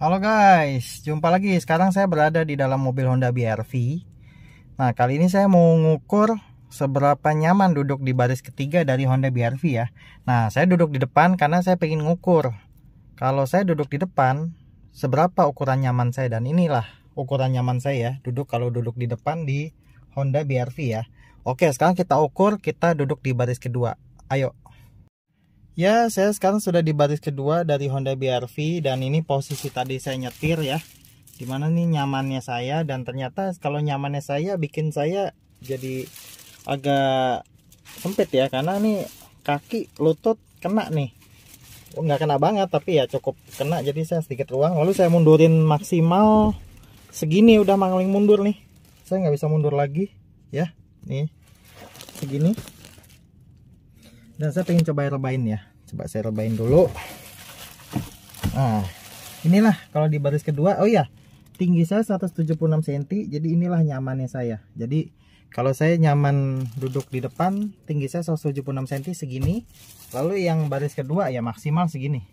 Halo guys, jumpa lagi. Sekarang saya berada di dalam mobil Honda BR-V. Nah, kali ini saya mau ngukur seberapa nyaman duduk di baris ketiga dari Honda BR-V ya. Nah, saya duduk di depan karena saya pengen ngukur. Kalau saya duduk di depan, seberapa ukuran nyaman saya. Dan inilah ukuran nyaman saya ya, kalau duduk di depan di Honda BR-V ya. Oke, sekarang kita ukur, kita duduk di baris kedua. Ayo. Ya, saya sekarang sudah di baris kedua dari Honda BR-V dan ini posisi tadi saya nyetir ya. Dimana nih nyamannya saya, dan ternyata kalau nyamannya saya bikin saya jadi agak sempit ya, karena nih kaki lutut kena nih. Nggak kena banget tapi ya cukup kena, jadi saya sedikit ruang. Lalu saya mundurin maksimal segini, udah mangling mundur nih. Saya nggak bisa mundur lagi ya. Nih segini. Dan saya pengen coba rebain ya. Coba saya rebain dulu. Nah, inilah kalau di baris kedua. Oh ya, tinggi saya 176 cm. Jadi inilah nyamannya saya. Jadi kalau saya nyaman duduk di depan, tinggi saya 176 cm segini. Lalu yang baris kedua ya maksimal segini.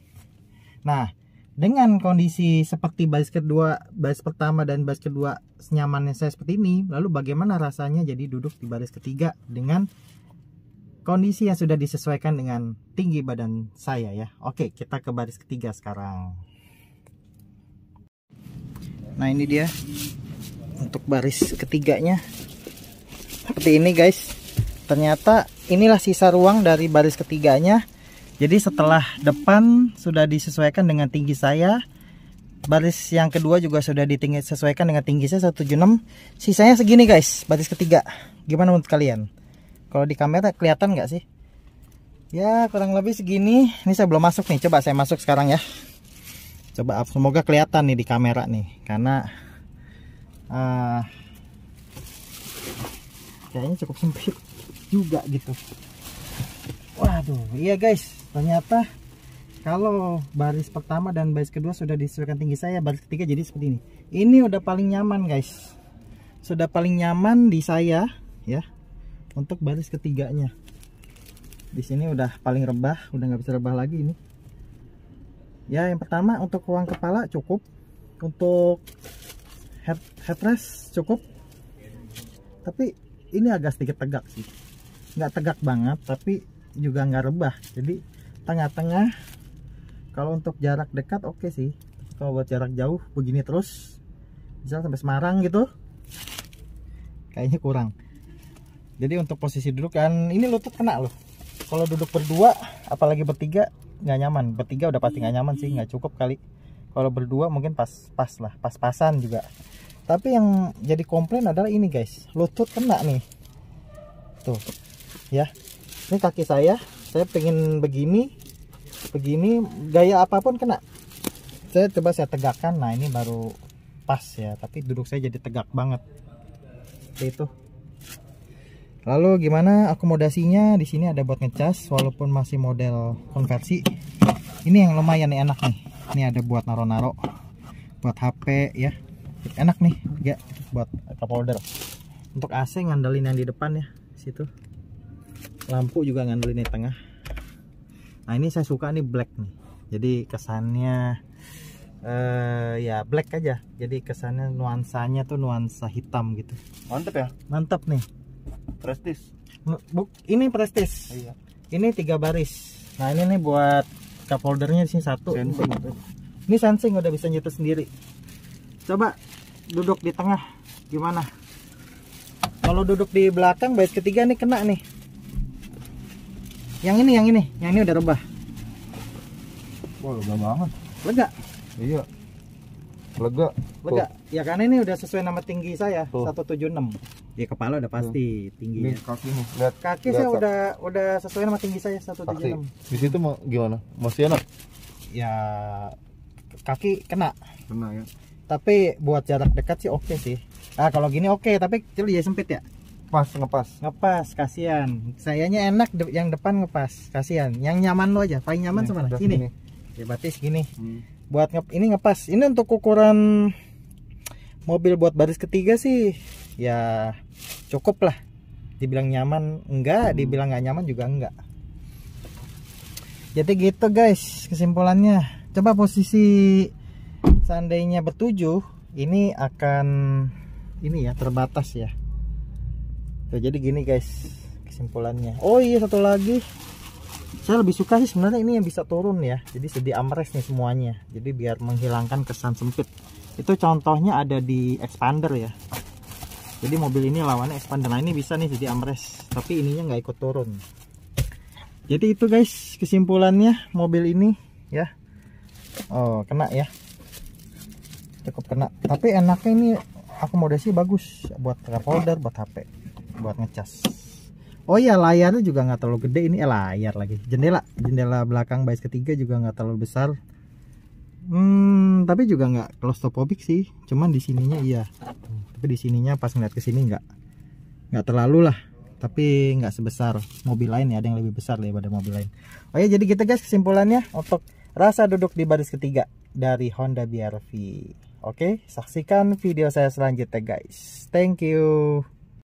Nah, dengan kondisi seperti baris kedua, baris pertama dan baris kedua nyamannya saya seperti ini, lalu bagaimana rasanya jadi duduk di baris ketiga dengan kondisi yang sudah disesuaikan dengan tinggi badan saya ya. Oke, kita ke baris ketiga sekarang. Nah, ini dia untuk baris ketiganya. Seperti ini guys. Ternyata inilah sisa ruang dari baris ketiganya. Jadi setelah depan sudah disesuaikan dengan tinggi saya, baris yang kedua juga sudah disesuaikan dengan tinggi saya 176. Sisanya segini guys, baris ketiga. Gimana menurut kalian? Kalau di kamera kelihatan nggak sih? Ya kurang lebih segini. Ini saya belum masuk nih. Coba saya masuk sekarang ya. Coba semoga kelihatan nih di kamera nih. Karena kayaknya cukup sempit juga gitu. Waduh, iya guys. Ternyata kalau baris pertama dan baris kedua sudah disesuaikan tinggi saya, baris ketiga jadi seperti ini. Ini udah paling nyaman guys. Sudah paling nyaman di saya ya. Untuk baris ketiganya di sini udah paling rebah, udah nggak bisa rebah lagi ini ya. Yang pertama untuk ruang kepala cukup, untuk headrest cukup, tapi ini agak sedikit tegak sih, nggak tegak banget tapi juga nggak rebah, jadi tengah-tengah. Kalau untuk jarak dekat oke sih, kalau buat jarak jauh begini terus bisa sampai Semarang gitu kayaknya kurang. Jadi untuk posisi duduk kan ini lutut kena loh. Kalau duduk berdua apalagi bertiga nggak nyaman. Bertiga udah pasti nggak nyaman sih, nggak cukup kali. Kalau berdua mungkin pas lah, pas-pasan juga. Tapi yang jadi komplain adalah ini guys, lutut kena nih. Tuh ya. Ini kaki saya pengen begini gaya apapun kena. Saya coba saya tegakkan. Nah, ini baru pas ya, tapi duduk saya jadi tegak banget. Seperti itu. Lalu gimana akomodasinya? Di sini ada buat ngecas walaupun masih model konversi. Ini yang lumayan nih, enak nih. Ini ada buat naro-naro, buat HP ya. Enak nih, ya buat cup holder. Untuk AC ngandelin yang di depan ya, situ. Lampu juga ngandelin di tengah. Nah, ini saya suka nih black nih. Jadi kesannya ya black aja. Jadi kesannya nuansanya tuh nuansa hitam gitu. Mantep ya? Mantap nih. Prestis. Ini prestis. Iya. Ini 3 baris. Nah, ini nih buat cup holdernya di sini 1. Ini sensing udah bisa nyetir sendiri. Coba duduk di tengah gimana? Kalau duduk di belakang baris ketiga nih kena nih. Yang ini udah rebah. Wah, lega banget. Lega? Iya. Lega. Lega. Ya karena ini udah sesuai nama tinggi saya, tuh. 176. Ya kepala udah pasti tinggi. Ini kaki nih. Lihat. Kaki saya udah sesuai nama tinggi saya 176. Di situ mau gimana? Masih enak? Ya kaki kena. Kena ya. Tapi buat jarak dekat sih oke sih. Ah, kalau gini oke, tapi jadi sempit ya. Ngepas, kasihan. Sayanya enak yang depan ngepas, kasihan. Yang nyaman lo aja, paling nyaman sama ini. Ya berarti segini. Buat ini ngepas. Ini untuk ukuran mobil buat baris ketiga sih ya cukup lah. Dibilang nyaman enggak, dibilang nggak nyaman juga enggak. Jadi gitu guys kesimpulannya. Coba posisi seandainya bertujuh, ini akan ini ya, terbatas ya. Tuh, jadi gini guys kesimpulannya. Oh iya, satu lagi, saya lebih suka sih sebenarnya ini yang bisa turun ya. Jadi sedia armrest nih semuanya. Jadi biar menghilangkan kesan sempit. Itu contohnya ada di Expander ya. Jadi mobil ini lawannya Expander. Nah ini bisa nih sedia armrest, tapi ininya nggak ikut turun. Jadi itu guys kesimpulannya mobil ini ya. Oh kena ya, cukup kena. Tapi enaknya ini akomodasi bagus buat cup holder, buat HP, buat ngecas. Oh iya, layarnya juga nggak terlalu gede ini, layar lagi. Jendela belakang baris ketiga juga nggak terlalu besar. Tapi juga nggak claustrophobic sih. Cuman di sininya iya. Tapi di sininya pas ngeliat ke sini nggak terlalu lah. Tapi nggak sebesar mobil lain ya, ada yang lebih besar daripada mobil lain. Oh ya, jadi gitu guys kesimpulannya untuk rasa duduk di baris ketiga dari Honda BR-V. Oke, saksikan video saya selanjutnya guys. Thank you.